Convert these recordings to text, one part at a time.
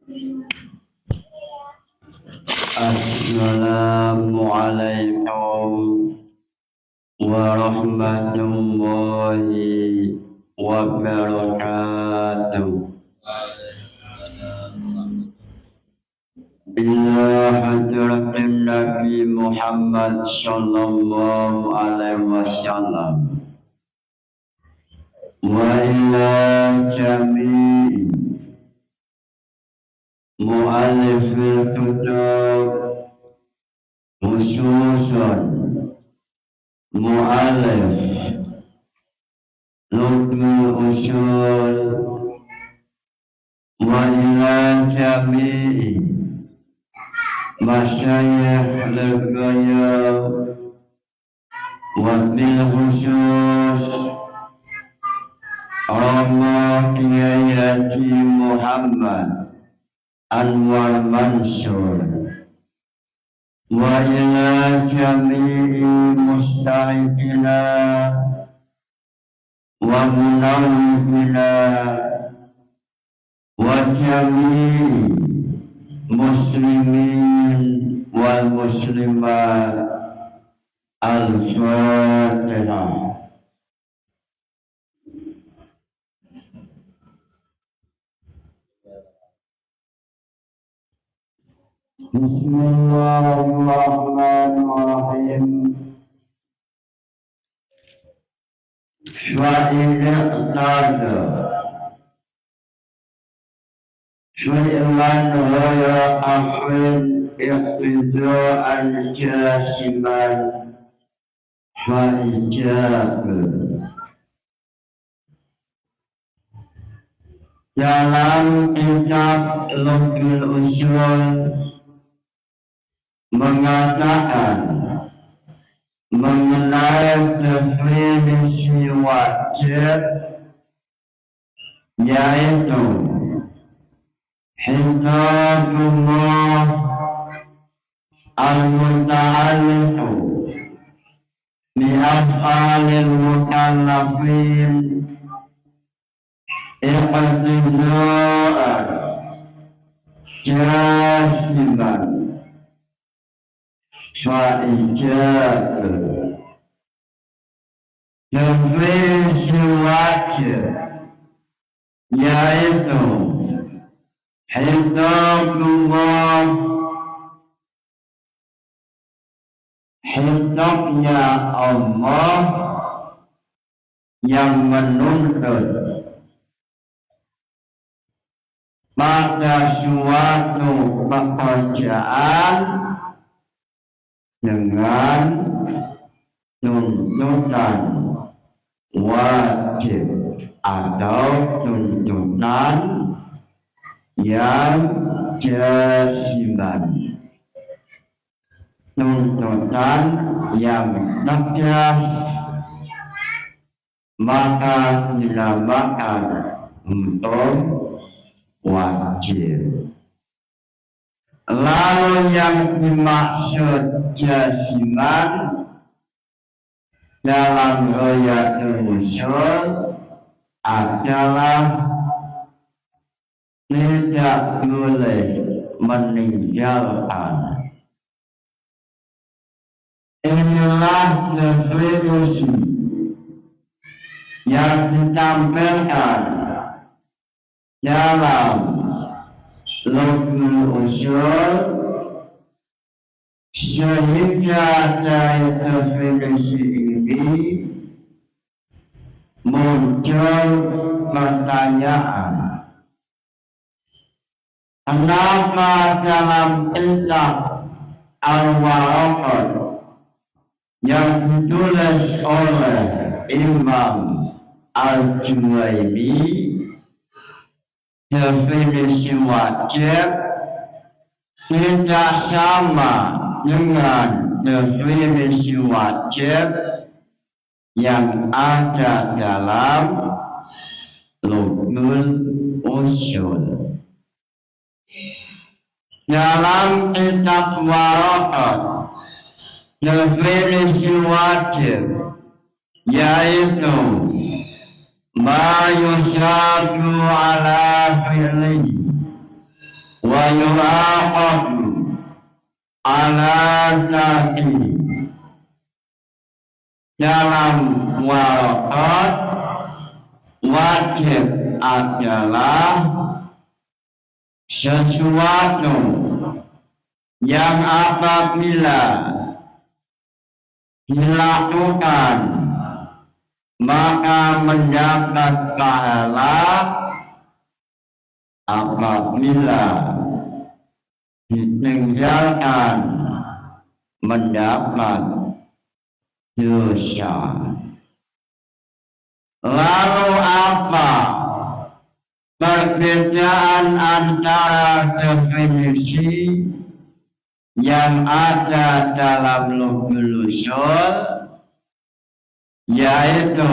Assalamualaikum warahmatullahi wabarakatuh. Ila hadratin Nabi Muhammad sallallahu alaihi wasallam wa ila jami'i mu'allifil kutub khususan mu'allif lubul usul wa ila jami'i masyayikh legaya wa bil khusus Rama Kiai Haji Muhammad Anwar Mansur wa ila jami'i musta'idina wa munawwibina wa jami'i muslimin wal muslimat al-Fatihah. Bismillahirrahmanirrahim. Syai'tada Syai'man raya akhir iqtida'an jasiman fa'ijab dalam kitab Lubul Usul mengatakan mengenai definisi wajib, yaitu hidayatullah al-muta'alliqu bi af'alil mukallafin iqtida'an jasiman fa'ijab. Definisi wajib yaitu hidayatullah, hidayahnya Allah yang menuntut pada suatu pekerjaan dengan tuntutan wajib atau tuntutan yang jasiman, tuntutan yang tegas, maka dinamakan untuk wajib. Lalu yang dimaksud jasiman dalam Ghayatul Usul adalah tidak boleh meninggalkan. Inilah definisi yang ditampilkan dalam Lubul Usul, sehingga dari definisi ini muncul pertanyaan, kenapa dalam kitab Al-Waraqat yang ditulis oleh Imam Al-Juwaini, definisi wajib tidak sama dengan definisi wajib yang ada dalam Lubul Usul. Dalam kitab Waraqat, definisi wajib yaitu ma yusyadu ala fi'lihi wa yu'aqabu ala tadi dalam warakat wajib adalah sesuatu yang apabila dilakukan maka mendapat pahala, apabila ditinggalkan mendapat dosa. Lalu apa perbedaan antara definisi yang ada dalam Lughul Ushul, yaitu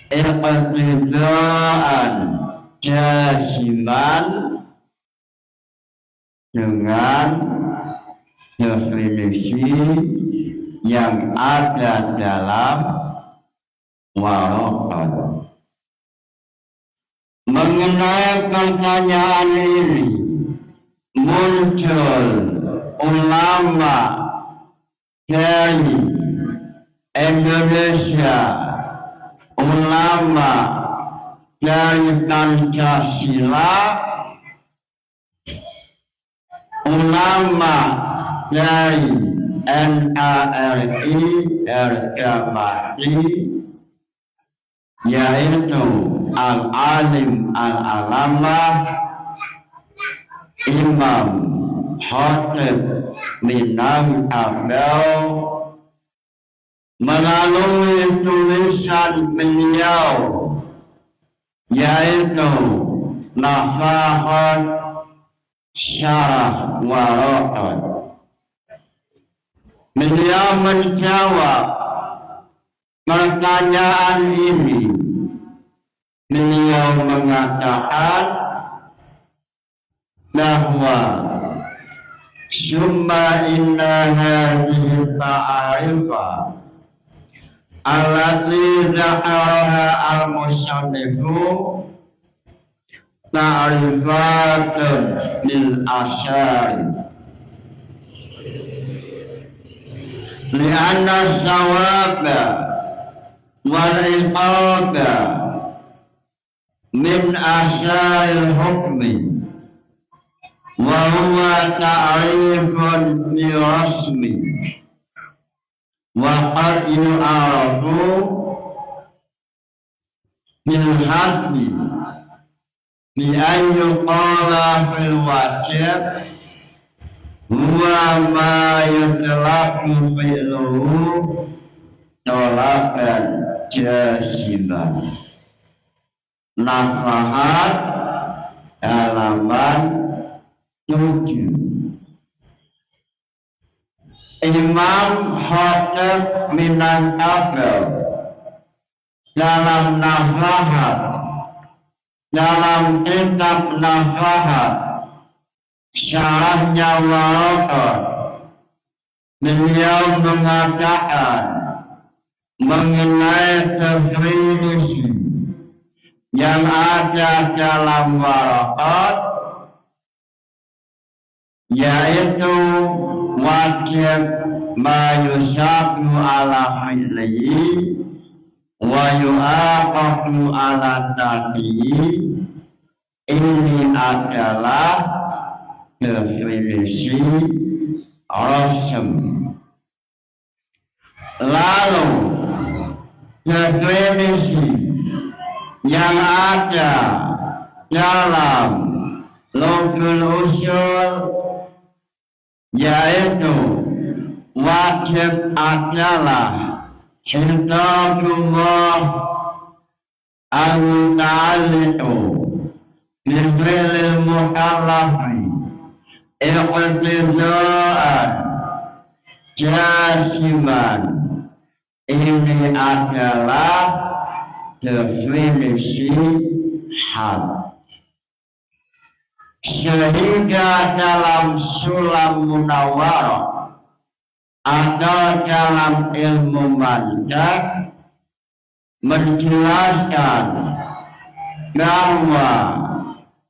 iqtidaan jasiman dengan definisi yang ada dalam warakat. Mengenai pertanyaan ini muncul ulama dari Indonesia, ulama dari Pancasila, ulama dari NKRI, RKMI, yaitu Al-Alim Al-Alamah Imam Khatib Minangkabau, melalui tulisan beliau yaitu Nafahat Syarah Warakat, beliau menjawab pertanyaan ini. Beliau mengatakan bahwa summa inna hadhihi ta'arifa allati dzakaraha al-musannifu ta'rifatun lil asyari li'anna sawaba wal iqaba min asyaril hukmi wa huwa ta'rifun bi rasmi wa qad yu'arafu bil haddi bi an yuqala fil wajib huwa ma yutlaqu fi'luhu tolakan jasiman. Nafahat halaman 7. Imam Khatib Minangkabau dalam Nafahat, dalam kitab Nafahat Syarahnya Warakat, beliau mengatakan mengenai definisi yang ada dalam warakat, yaitu wajib ma yusabu ala fi'lihi wa yu'aqabu ala tarkihi. Ini adalah definisi rasm. Lalu definisi yang ada dalam Lughul Ushul, yaitu wajib adalah hidayatullah al-muta'alliqu bil mukallafi iqtidaan jasiman. Ini adalah definisi had. Sehingga dalam Sulam Munawwarah atau dalam ilmu manhaj menjelaskan bahwa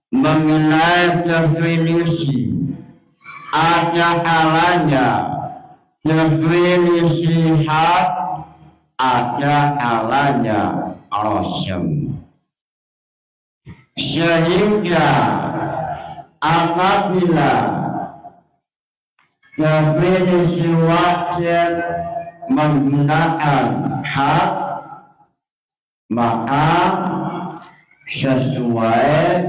mengenai definisi ada kalanya definisi hak, ada kalanya rasim. Sehingga apabila definisi wajib menggunakan hak, maka sesuai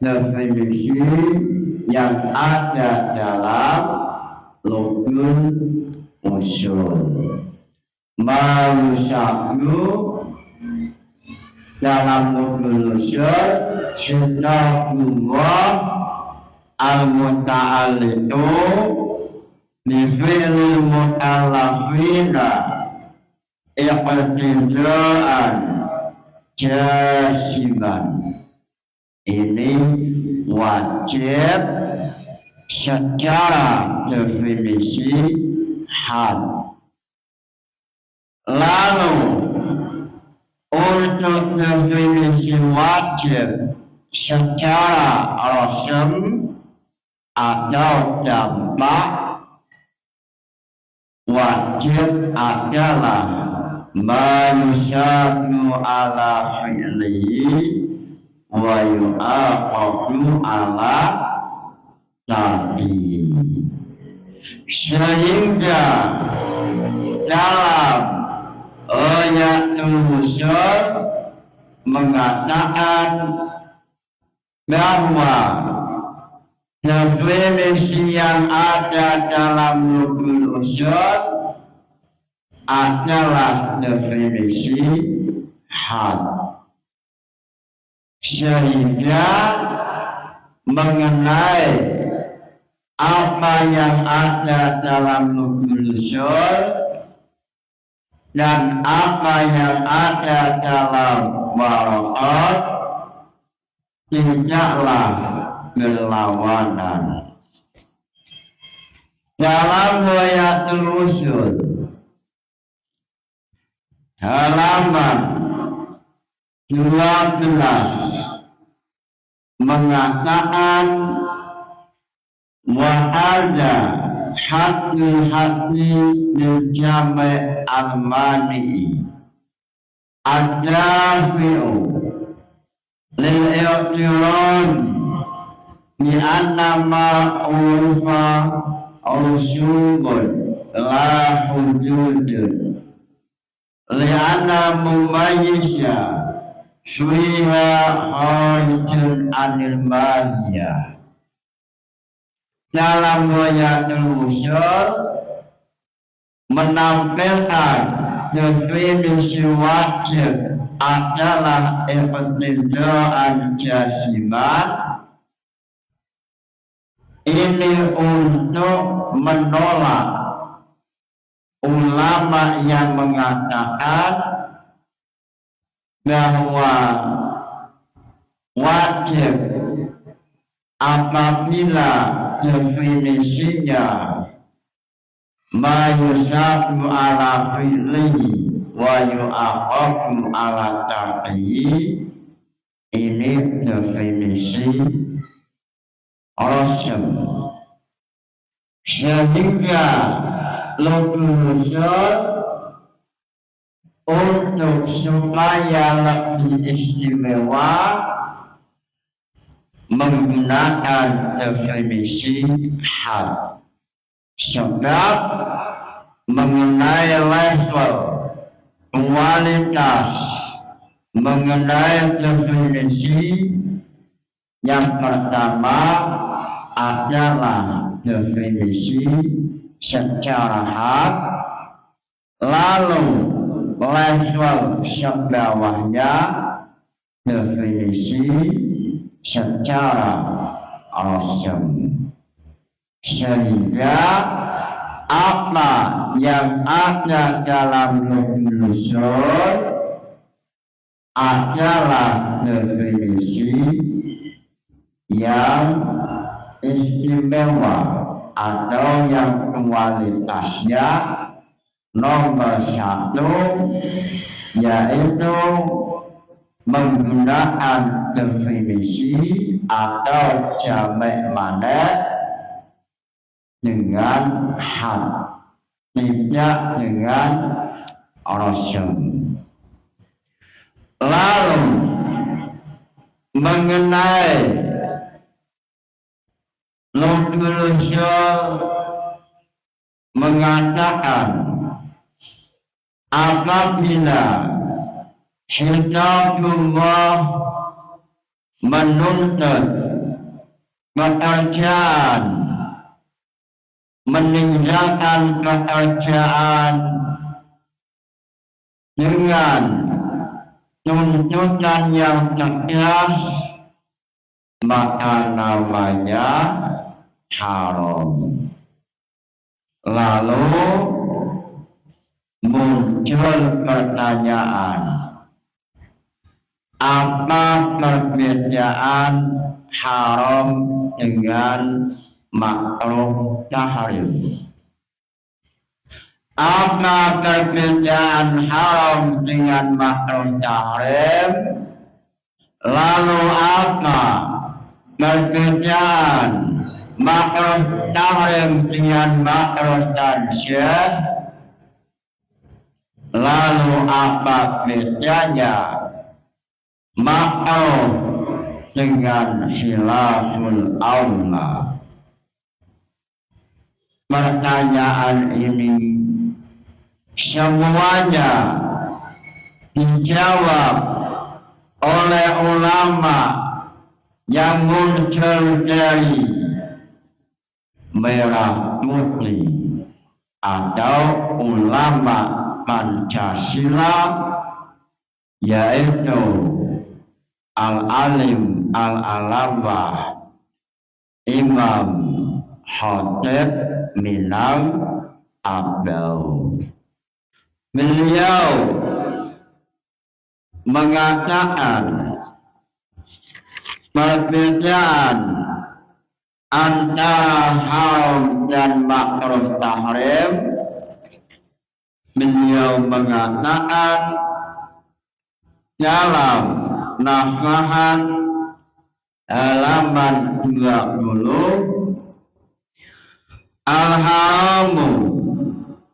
definisi yang ada dalam rukun usul. Manusiaku dalam rukun usul sudah Allah al-muta'allidu Nifilil mutallafina iqtidaan jasiman. Ini wajib secara definisi hal. Lalu untuk definisi wajib secara rasim atau dampak, wajib adalah manusiaku ala fi'lihi wa yu'aqabu ala tadi. Sehingga dalam ayat usul mengatakan bahwa definisi yang ada dalam rukun usul adalah definisi hak. Sehingga mengenai apa yang ada dalam rukun usul dan apa yang ada dalam warakat tidaklah berlawanan. Dalam ayatul usul halaman 12 mengatakan wa ada hati-hati dijamai al-mani ad-dafi'u lil-i'tiran ni annama urfa usulun la hujudun li'anna mumayyisya fiha harijun anil mahiyah. Dalam ayatul usul menampilkan definisi wajib adalah iqtidaan jasiman. Ini untuk menolak ulama yang mengatakan bahwa wajib apabila definisinya ma yusabu ala fi'lihi wa yu'aqabu ala tarkihi, ini definisi rasim. Sehingga rukun usul untuk supaya lebih istimewa menggunakan definisi hal. Sebab mengenai level kualitas, mengenai definisi yang pertama adalah definisi secara hak, lalu level sebawahnya definisi secara rasim. Sehingga apa yang ada dalam rukun usul adalah definisi yang istimewa atau yang kualitasnya nomor 1, yaitu menggunakan definisi atau jamak mana dengan had, tidak dengan rasul. Lalu mengenai Rasulullah mengatakan apabila Hidayatullah menuntut pekerjaan, meninggalkan pekerjaan dengan tuntutan yang tegas, maka namanya haram. Lalu muncul pertanyaan, apa perbedaan haram dengan makruh tahrim? Apa perbedaan haram dengan makruh tahrim? Lalu apa perbedaan makruh tahrim dengan makruh tanzih? Lalu apa bedanya makruh dengan khilaful aula? Pertanyaan ini semuanya dijawab oleh ulama yang muncul dari merah putih atau ulama Pancasila, yaitu Al-Alim Al-Alamah Imam Khatib Minang Abdul. Beliau mengatakan perbedaan antara haram dan makruh tahrim. Beliau mengatakan dalam Nafahat halaman 20, al-haramu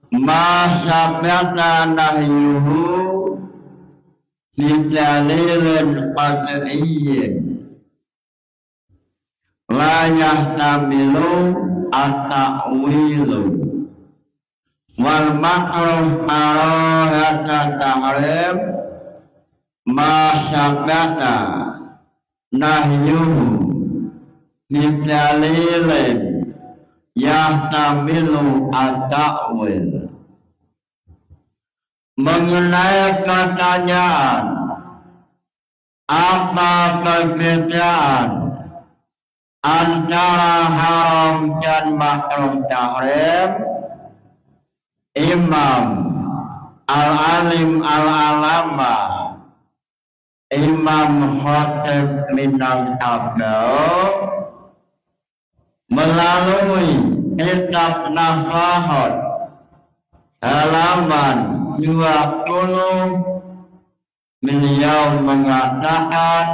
ma sabata nahyuhu bidalilin qat'iyyin la yahtamilu at-ta'wilu wal makruh arahata tahrim ma sabata nahyuhu bidalilin yahtamilu at-ta'wil. Mengenai pertanyaan apa perbedaan antara haram dan makruh tahrim, Imam Al-Alim Al-Alamah Imam Khatib Minang Abdul melalui kitab Nafahat halaman 20, beliau mengatakan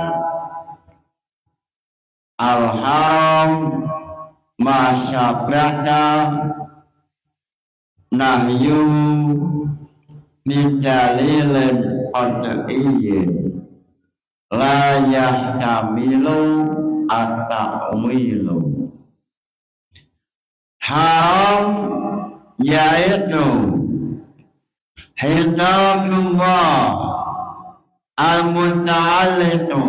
al-haram masyabata nahyu bidalilin qat'iyyin la yahtamilu at-ta'wilu. Haram yaitu hidayatullah al-muta'alliqu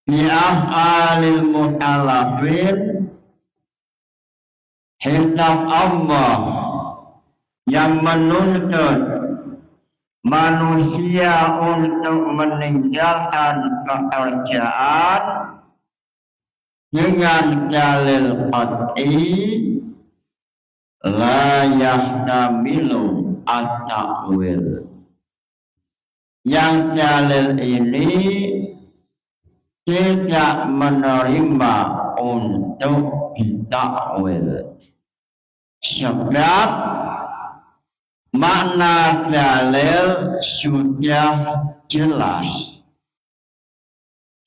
bi af'alil mukallafin, hidayah Allah yang menuntut manusia untuk meninggalkan pekerjaan dengan dalil qat'i la yahtamilu at-ta'wil. Yang dalil ini tidak menerima untuk ditakwil, sebab makna dalil sudah jelas.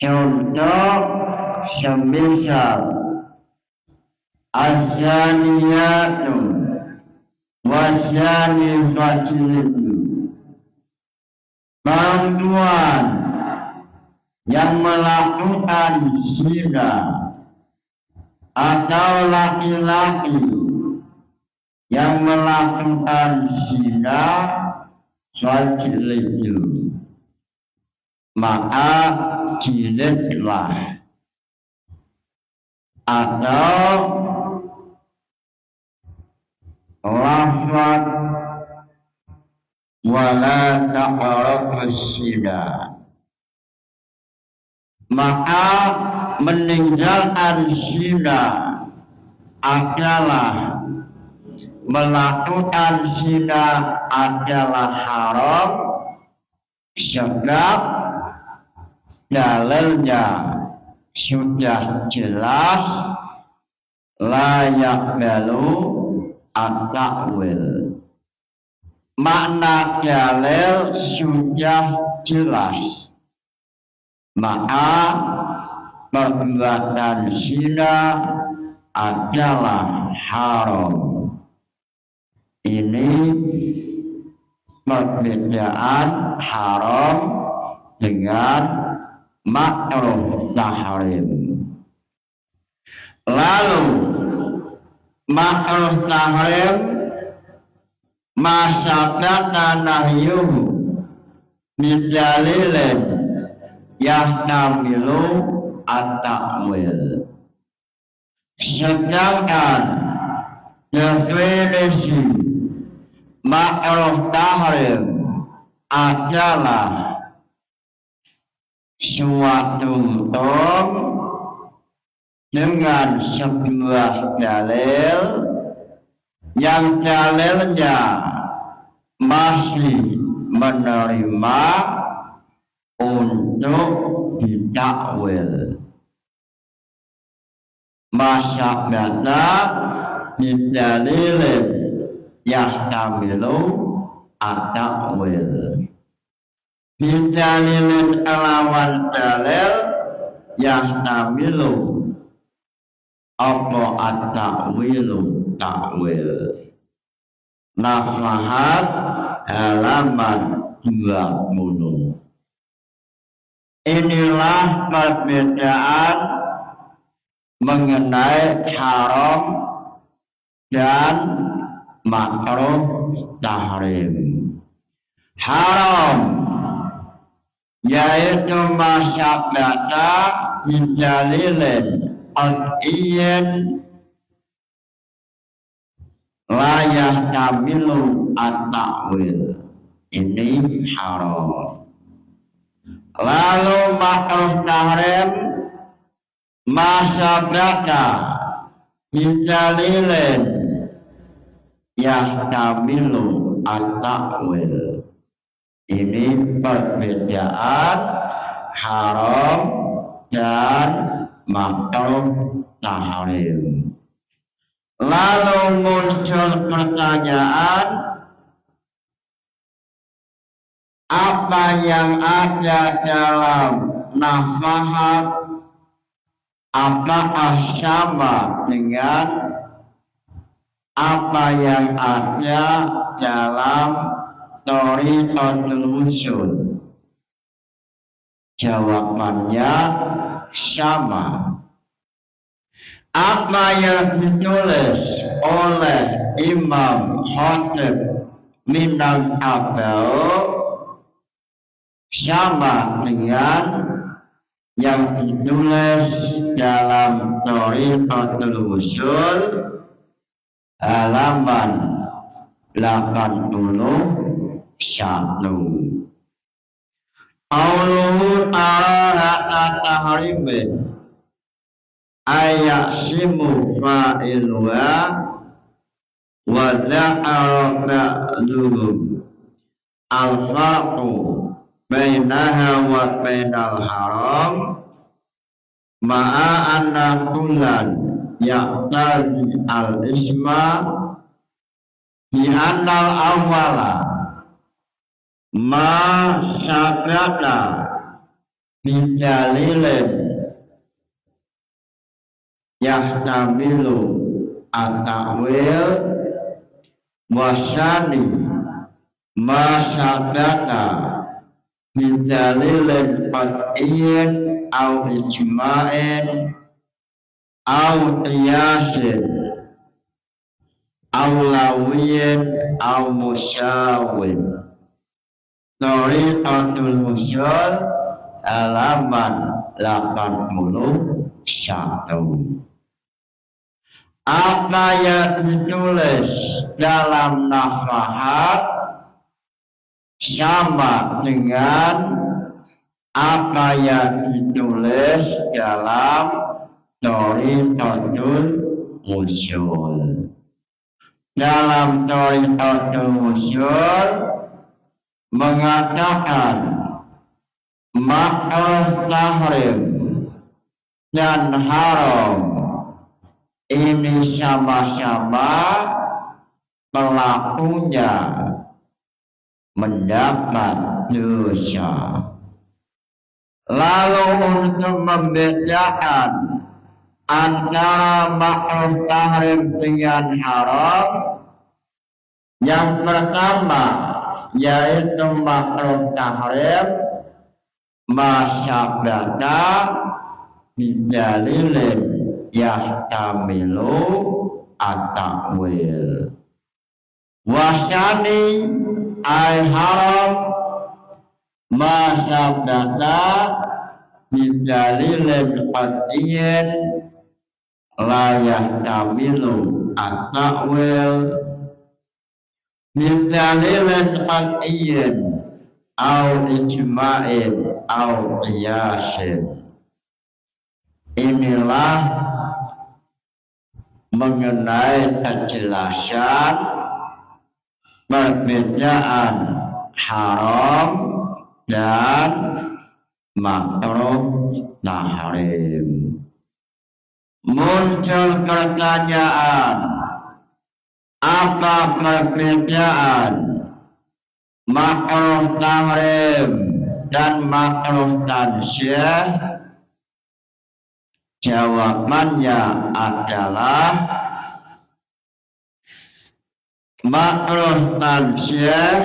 Contoh semisal asyaniatun wasyani fasilitu perempuan yang melakukan zina atau laki-laki yang melakukan zina fasilitu maka jilidlah atau lafaz wala taqrabus zina maka meninggalkan zina adalah melakukan zina adalah haram sebab dalilnya sudah jelas layak balu at-ta'wil makna dalil sudah jelas maka perbuatan zina adalah haram. Ini perbedaan haram dengan makruh tahrim. Lalu makruh tahrim masabata nahyuhu bidalilin yahtamilu at-ta'wil. Sedangkan definisi makruh tahrim adalah suatu hukum dengan sebuah dalil yang dalilnya masih menerima untuk ditakwil. Masyabata bidalilin yahtamilu at-ta'wil. Bidalilin kelawan dalil yahtamilu apa at-ta'wilu ta'wil. Nafahat halaman 20. Inilah perbedaan mengenai haram dan makruh tahrim. Haram yaitu masyabata bidalilin qat'iyyin la yahtamilu at-ta'wil. Ini haram. Lalu makruh tahrim masyabata bidalilin yahtamilu at-ta'wil. Ini perbedaan haram dan makruh tahrim. Lalu muncul pertanyaan, apa yang ada dalam nafahat apakah sama dengan apa yang ada dalam thariqatul wusul? Jawabannya sama. Apa yang ditulis oleh Imam Khatib Minal Abau sama dengan yang ditulis dalam thariqatul wusul halaman 81. Qauluhu ta'ala tahrimin ayasimu fa'iluha wa dha'ara ba'duhum al-farqu bainaha wa bainal haram ma'a anna kullan yaqtadi al-isma bi annal awwala ma sabata bidalilin yahtamilu at-ta'wil wasani masyadaka bidalilin qat'iyyin au ijma'in au qiyasin au lawiyin au musyawin. Tariqatul usul halaman 81. Apa yang ditulis dalam nafahat sama dengan apa yang ditulis dalam Tariqatul usul. Dalam Tariqatul usul mengatakan makruh tahrim dan haram ini sama-sama pelakunya mendapat dosa. Lalu untuk membedakan antara makruh tahrim dengan haram, yang pertama yaitu makruh tahrim masyabata bidalilin yahtamilu at-ta'wil. Wasani ay haram masyabata bidalilin qat'iyyin la yahtamilu at-ta'wil. Bidalilin qat'iyyin au ijma'in au qiyasin. Inilah mengenai kejelasan perbedaan haram dan makruh tahrim. Muncul pertanyaan, apa perbedaan makruh tahrim dan makruh tanzih? Jawabannya adalah makruh tanzih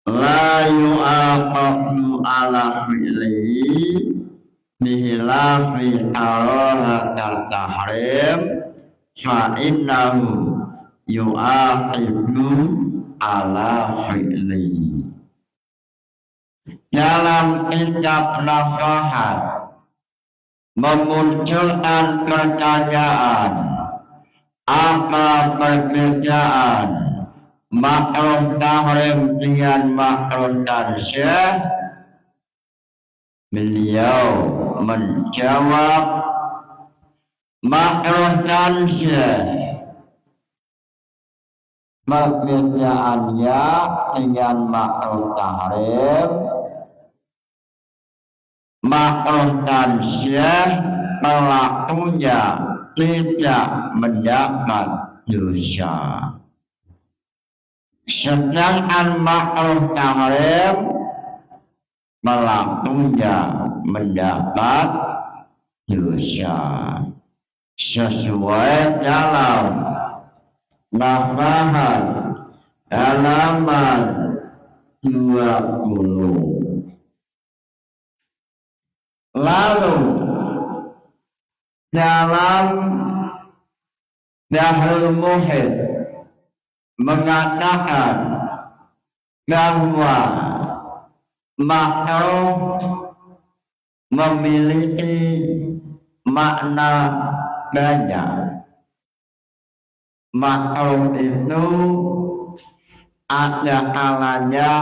la yu'aqabu ala fi'lihi bihilafi karahatal tahrim fa innahu yu'aqibu ala fi'lihi. Dalam kitab nafahat memunculkan pertanyaan, apa perbedaan makruh tahrim dengan makruh tanzih? Beliau menjawab, makruh tanzih perbedaannya dengan makruh tahrim. Makruh tanzih pelakunya tidak mendapat dosa, sedangkan makruh tahrim pelakunya mendapat dosa. Sesuai dalam nafahat halaman 20. Lalu dalam Bahrul Muhit mengatakan bahwa makruh memiliki makna banyak. Makruh itu ada kalanya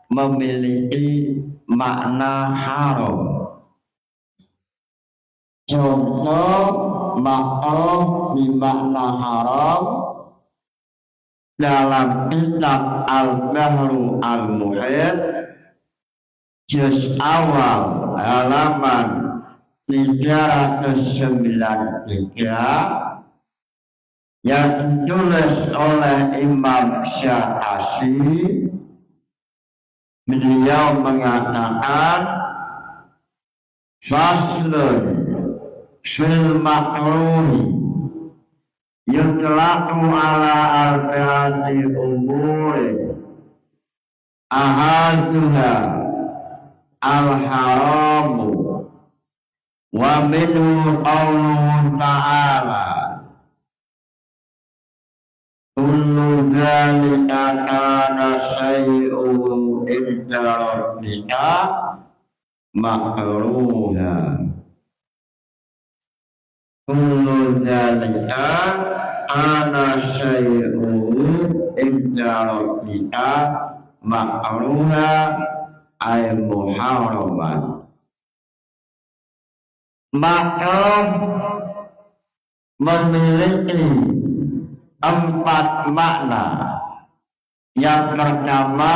memiliki makna haram. Contoh makruh bermakna haram dalam kitab Al-Bahru Al-Muhit juz awal halaman 393 yang ditulis oleh Imam Syafi'i. Beliau mengatakan faslun fil makruhi yutlaqu ala arba'ati umuri ahaduha al-haramu wa minhu qawluhu ta'ala kullu dhalika kana syai'un inda rabbika makruha. Kullu dhalika kana syai'un inda rabbika makruha ay muharraman. Makruh memiliki 4 makna. Yang pertama,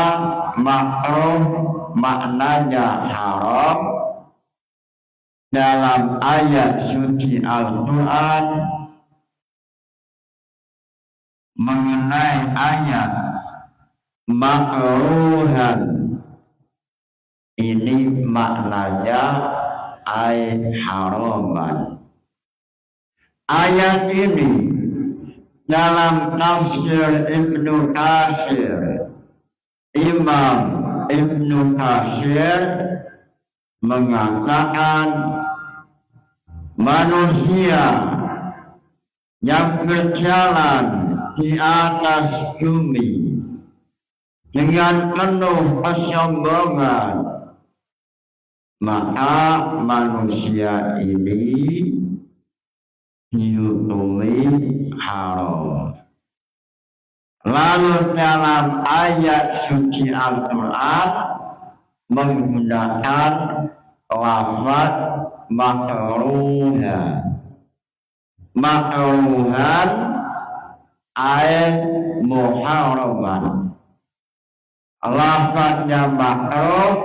makruh maknanya haram. Dalam ayat suci Al-Quran mengenai ayat makruhan, ini maknanya ay haraman. Ayat ini dalam tafsir Ibnu Katsir, Imam Ibnu Katsir mengatakan manusia yang berjalan di atas bumi dengan penuh kesombongan, maka manusia ini dihukumi haram. Lalu dalam ayat suci Al-Quran menggunakan lafaz makruhan. Makruhan ay muharraman. Lafaznya makruh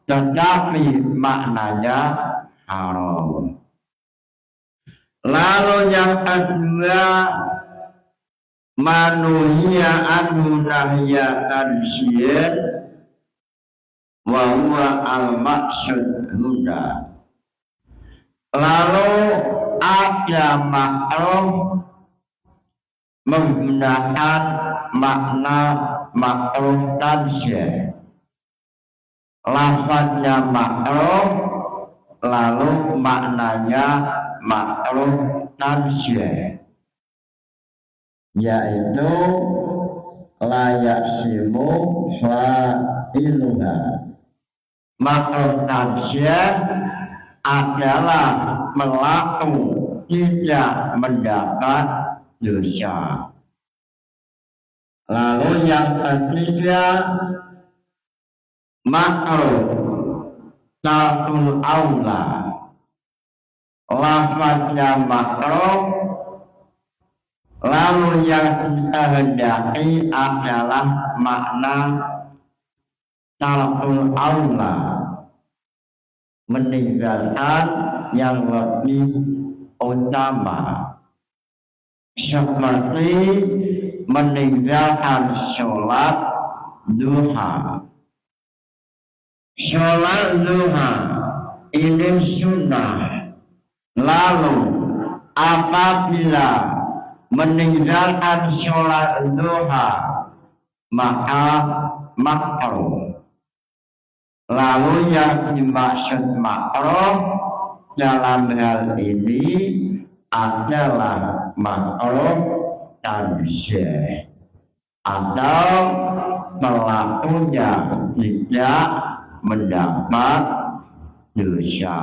tetapi maknanya haram. Lalu yang kedua, manuhia anhu nahyatan syir wa huwa al-maqsud huna. Lalu ada makruh menggunakan makna makruh tanzih. Lafaznya makruh lalu maknanya makruh tanzih, yaitu layak simu fa'iluha. Makruh tanzih adalah pelaku tidak mendapat dosa. Lalu yang ketiga, makruh tarkul aula. Lafaznya makruh lalu yang kita hendaki adalah makna tarkul aula, meninggalkan yang lebih utama, seperti meninggalkan sholat duha. Sholat duha ini sunnah. Lalu apabila meninggalkan sholat duha maka makruh. Lalu yang dimaksud makruh dalam hal ini adalah makruh tanzih atau pelakunya tidak mendapat dosa.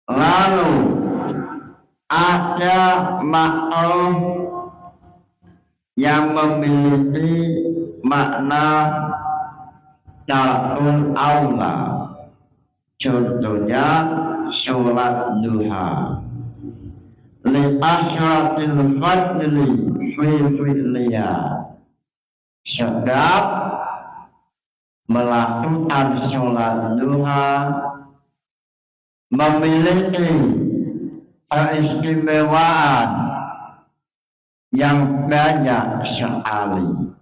Lalu ada makruh yang memiliki makna tarkul aula. Contohnya sholat duha. Li asyratil fadli fi fi'liya. Sebab melakukan sholat duha memiliki keistimewaan yang banyak sekali.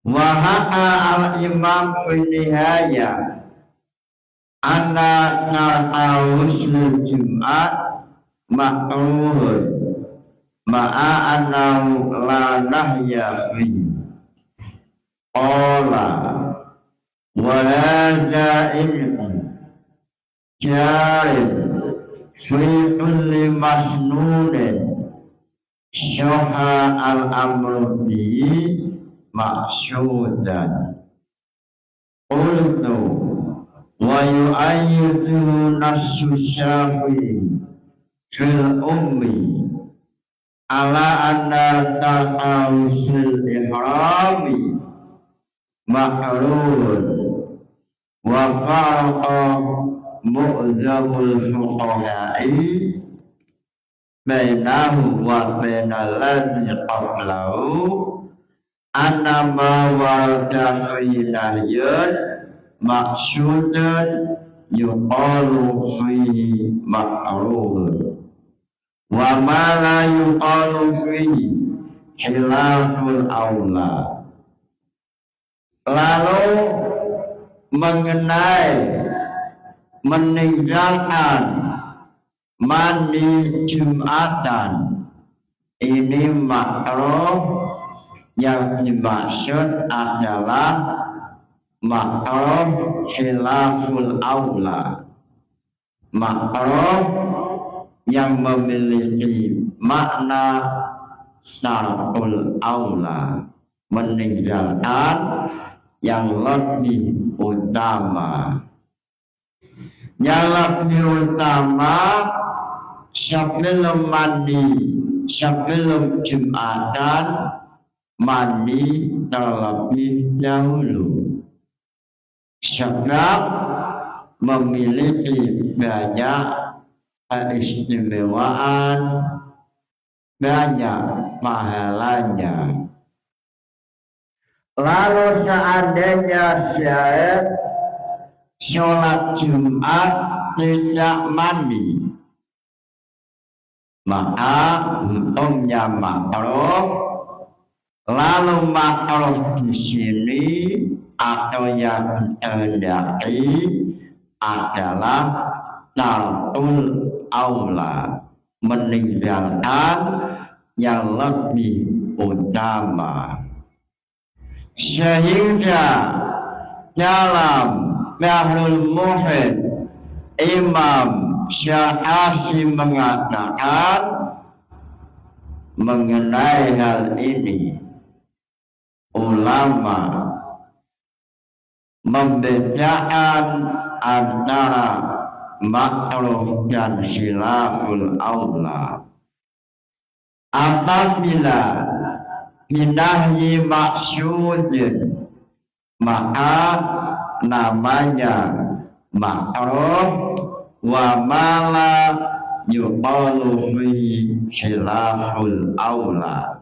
Wa haqa al-imam fi nihayah Anna na'awusul Jumat makruhun ma'a annahu la nahya fihi. Qala wa hadha ilmu jarin fi kulli masnunin syuha al-amru bihi maksudan. Qultu wa yu'ayyidu nasu syafi'i fil ummi ala anna ta'awusul ihrami makrun wa farqa mu'zamul fuqaha'i bainahu wa bainal ladzi qablahu anna ma warada fi nahyun maksudun yuqalu fihi makruhun wa ma la yuqalu fihi khilaful aula. Lalu mengenai meninggalkan mandi Jumatan, ini makruh. Yang dimaksud adalah makruh khilaful aula, makruh yang memiliki makna syar'ul aula, meninggalkan yang lebih utama. Yang lebih utama sebelum mandi, sebelum Jumatan, mandi terlebih dahulu, sebab memiliki banyak keistimewaan, banyak pahalanya. Lalu seandainya syahid sholat Jumat tidak mandi, maka hukumnya makruh. Lalu makruh di sini atau yang dikehendaki adalah tarkul aula, meninggalkan yang lebih utama. Sehingga dalam Bahrul Muhit Imam Syafi'i mengatakan mengenai hal ini, ulama membedakan antara makruh dan khilaful aula. Apabila binahyi maksudin, maka namanya makruh, wa mala yuqalu fi khilaful aula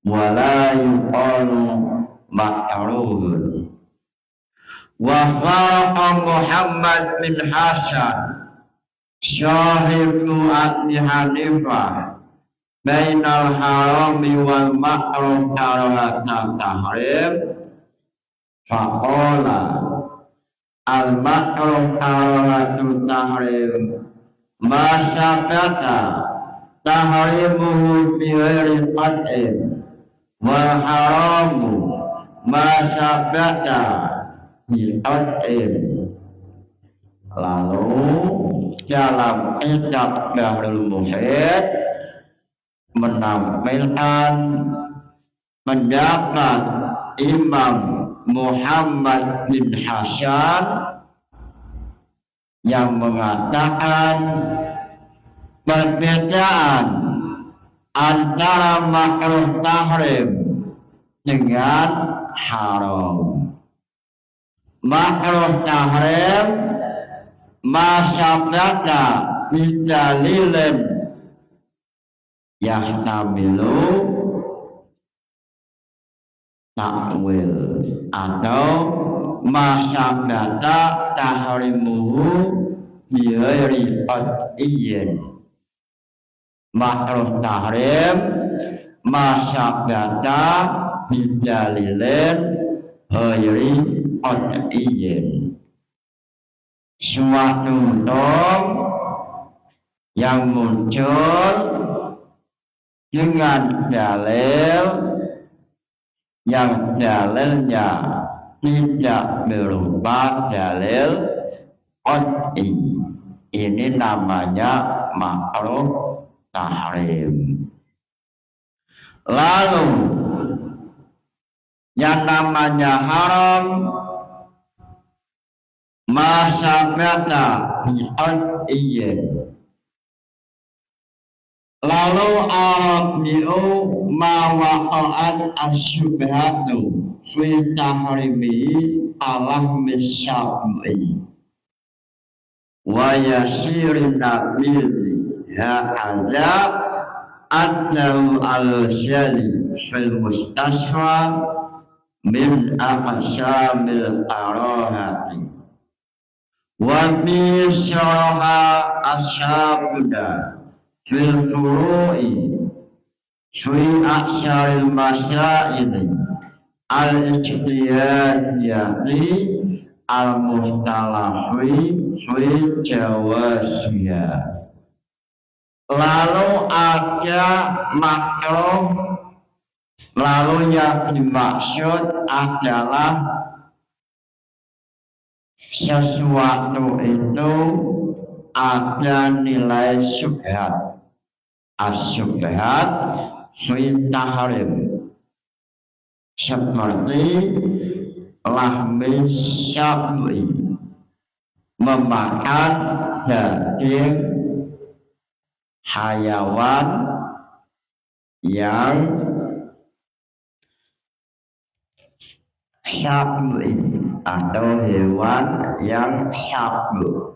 wa la yuqalu makruhun. Wa qala Muhammad bin Hasan syahibu Abi Hanifah bainal harami wal makruh taratan tahrim faqala al makruh taratan tahrim ma syafata tahrimuhu bi ghairi qat'in wal haramu ma syafata bi qat'in. Lalu dalam kitab Bahrul Muhit menampilkan pendapat Imam Muhammad bin Hasan yang mengatakan perbedaan antara makruh tahrim dengan haram. Makruh tahrim masyabata bidalilin yahtamilu takwil atau masyabata tahrimuhu bihairi qad'iyin. Makruh tahrim masyabata bidalilin hairi qad'iyin. suatu dom yang muncul dengan dalil yang dalilnya tidak berupa dalil qat'i. Ini namanya makruh tahrim. Lalu yang namanya haram masabata bi'adiyyin. Lalu arabi'u ma waqa'at asyubhatu fi tahrimi Allah misyab'i wa yasirin nabizi ha'adha adnahu al-syali fil mustasfa min aqsamil arahati wa bisyaraha asyabuna fil furu'i fi aksaril masya'ili al-ijtihadiyati al-mustalafi fi jawaziyah. Lalu ada makruh, lalu yang dimaksud adalah sesuatu itu ada nilai syubhat. As-syubhat fi tahrim, seperti lahmi syab'i, memakan daging hayawan yang syab'i atau hewan yang syab'u.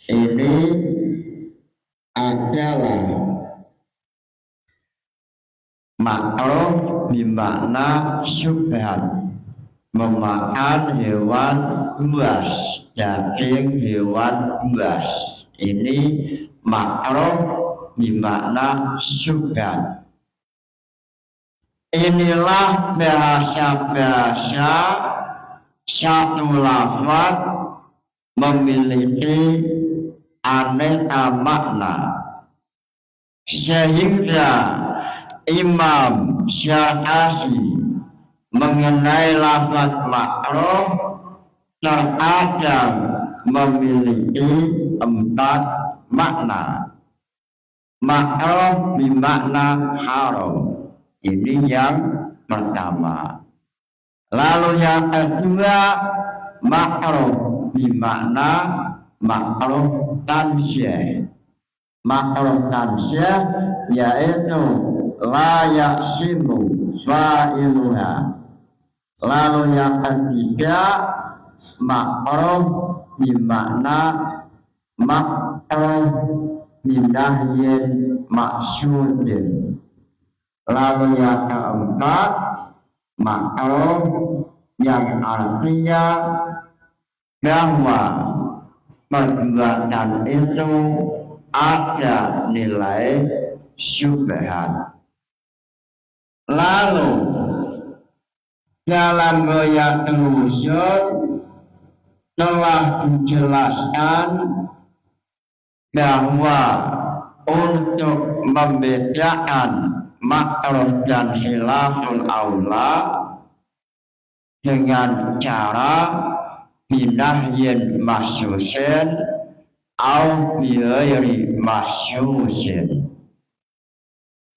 Ini adalah makruh bermakna syubhat, memakan hewan buas, daging hewan buas. Ini makruh bermakna syubhat. Inilah bahasa-bahasa satu lafaz memiliki aneka makna, sehingga Imam Syafi'i mengenai lafaz makruh terkadang memiliki 4 makna. Makruh bermakna haram. Ini yang pertama. Lalu yang kedua, makruh bermakna makruh tansyih. Makruh tansyih yaitu la yaksimu fa'iluha. Lalu yang ketiga, makruh bermakna makruh binahyin maksudin. Lalu yang keempat, makruh yang artinya bahwa perbuatan itu ada nilai syubhat. Lalu dalam Ghayatul Wusul telah dijelaskan bahwa untuk membedakan makruh dan khilaful aula dengan cara binahyin masyusin au bighairi masyusin.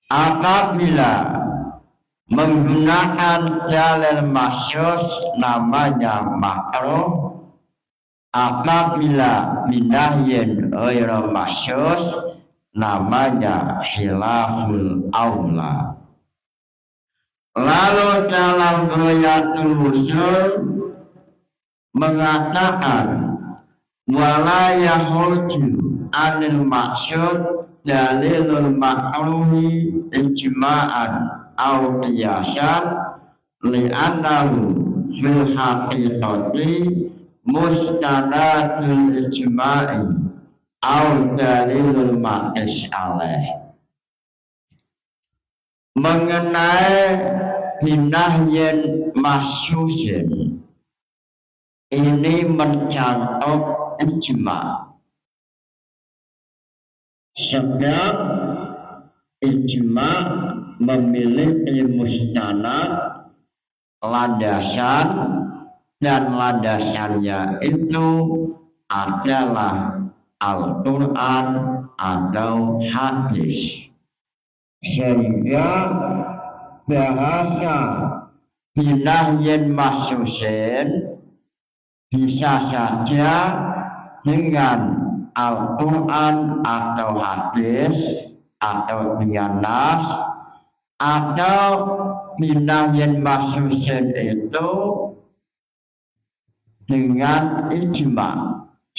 Apabila menggunakan dalil masyus namanya makruh, apabila binahyin ghairu masyus namanya khilaful aula. Lalu dalam Ghayatul Wusul mengatakan wala yahuju anil maksud dalilul makruhi ijma'an au qiyasan li'annahu fil haqiqati mustanadul ijma'i au dalilul maqis alaih. Mengenai binahyin masyusin, ini mencakup ijma. Sebab ijma memiliki mustanad, landasan, dan landasannya itu adalah Al-Quran atau hadis. Sehingga bahasa binahyin mahsusin bisa saja dengan Al-Quran atau hadis atau dengan nas, atau binahyin mahsusin itu dengan ijma.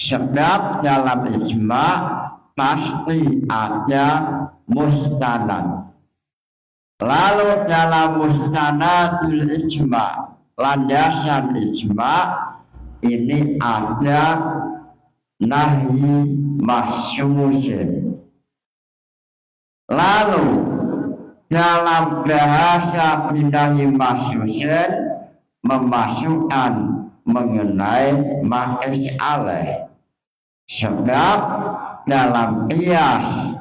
Sebab dalam ijma pasti ada mustanad. Lalu dalam mustanadul ijma, landasan ijma, ini ada nahyi mahsusin. Lalu dalam bahasa nahyi mahsusin memasukkan mengenai maqis alaih. Sebab dalam qiyas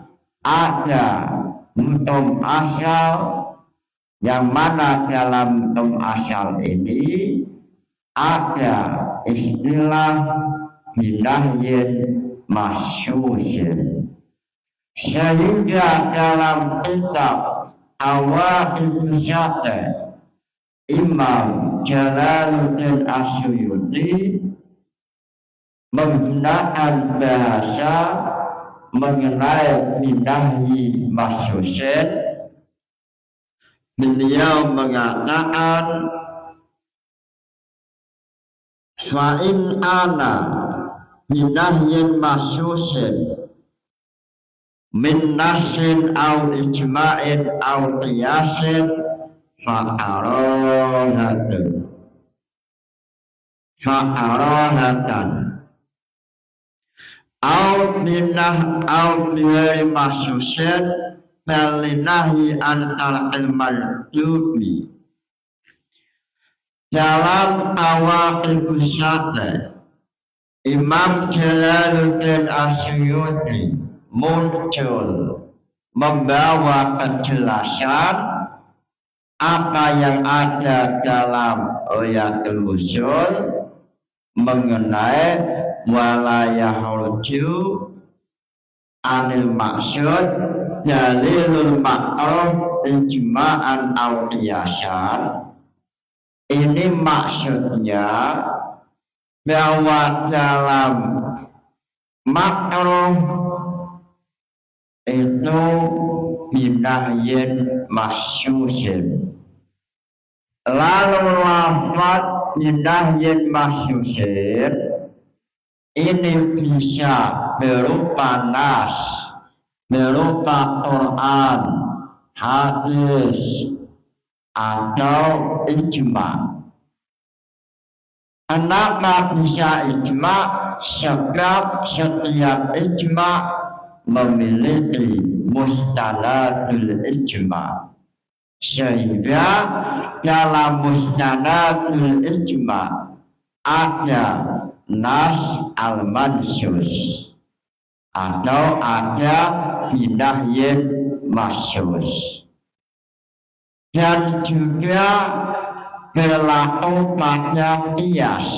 ada hukum asal, yang mana dalam hukum asal ini ada istilah binahyin mahsusin. Sehingga dalam kitab Awaqidus Syata Imam Jalaluddin Asyuyuti menggunakan bahasa mengenai binahyi mahsusin. Beliau mengatakan fa'in ana binahyin mahsusin min nasin au ijma'in au qiyasin fa'arohatan au binahyi mahsusin melinahi antar ilmal-jubi. Dalam Awaqidus Syata Imam Jalaluddin Asyuyuti muncul membawa penjelasan apa yang ada dalam Riyatul Ushul mengenai walayahulju anil maksud dalilul ma'ruf ijma'an aw qiyasan. Ini maksudnya bahwa dalam ma'ruf itu binahyin mahsusin. Lalu lafaz binahyin mahsusin ini bisa berupa nas, berupa Quran, hadis, atau ijma. Kenapa bisa ijma? Sebab setiap ijma memiliki mustanadul ijma. Sehingga dalam mustanadul ijma ada nas al-mansus atau ada binahyin mahsus. Dan juga berlaku pada qiyas.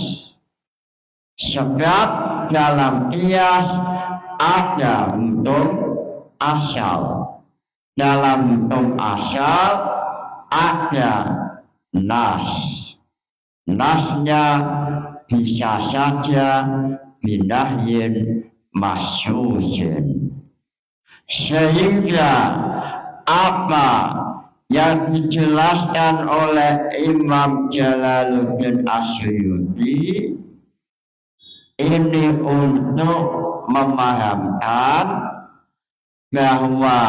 Sebab dalam qiyas ada hukum asal. Dalam hukum asal ada nas. Nasnya bisa saja binahyin mahsusin. Sehingga apa yang dijelaskan oleh Imam Jalaluddin Asyuyuti ini untuk memahamkan bahwa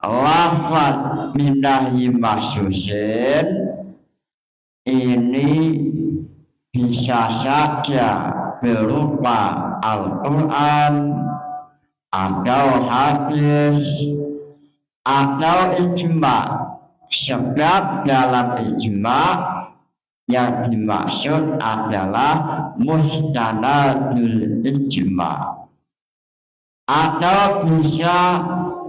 lafaz binahyi mahsusin ini bisa saja berupa Al-Quran atau hadis atau ijma. Sebab dalam ijma yang dimaksud adalah mustanadul ijma atau bisa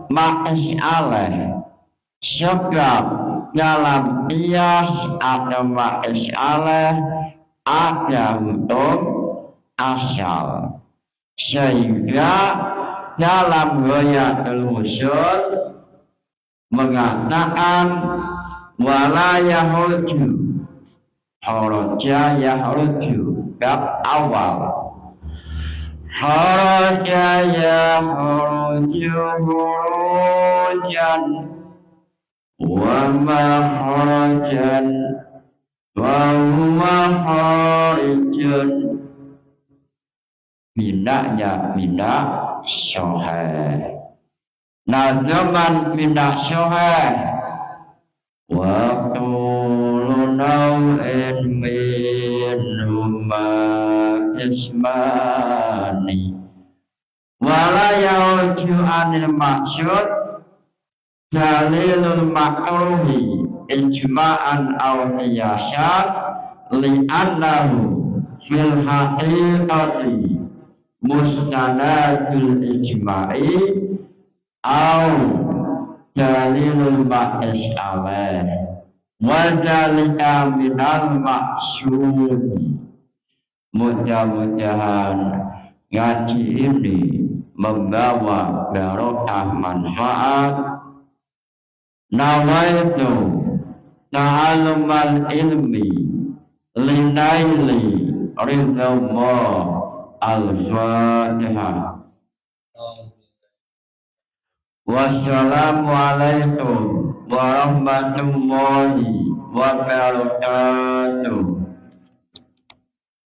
ma'is'aleh sebab dalam qiyas atau ma'is'aleh ada hukum asal sehingga dalam ghayatul usul mengatakan wala yahuju haraja yahuju bab awal haraja yahuju hurujan wa ma harajan wa huwa harijun minaknya minak syuhah nazaman minak syuhah wa tulu naw'in minhuma ismani wala yauju anil maksud dalilul makruhi ijma'an aw qiyasan li'annahu fil haqiqati mustanadul ijma'i aw dalilul ma'is alaih wa dalika minal maksudi. Mudah-mudahan ngaji ini membawa barokah manfaat. Nawaitu ta'alumal ilmi linaili ridhallah. Al-Fatihah. Wassalamualaikum warahmatullahi wabarakatuh.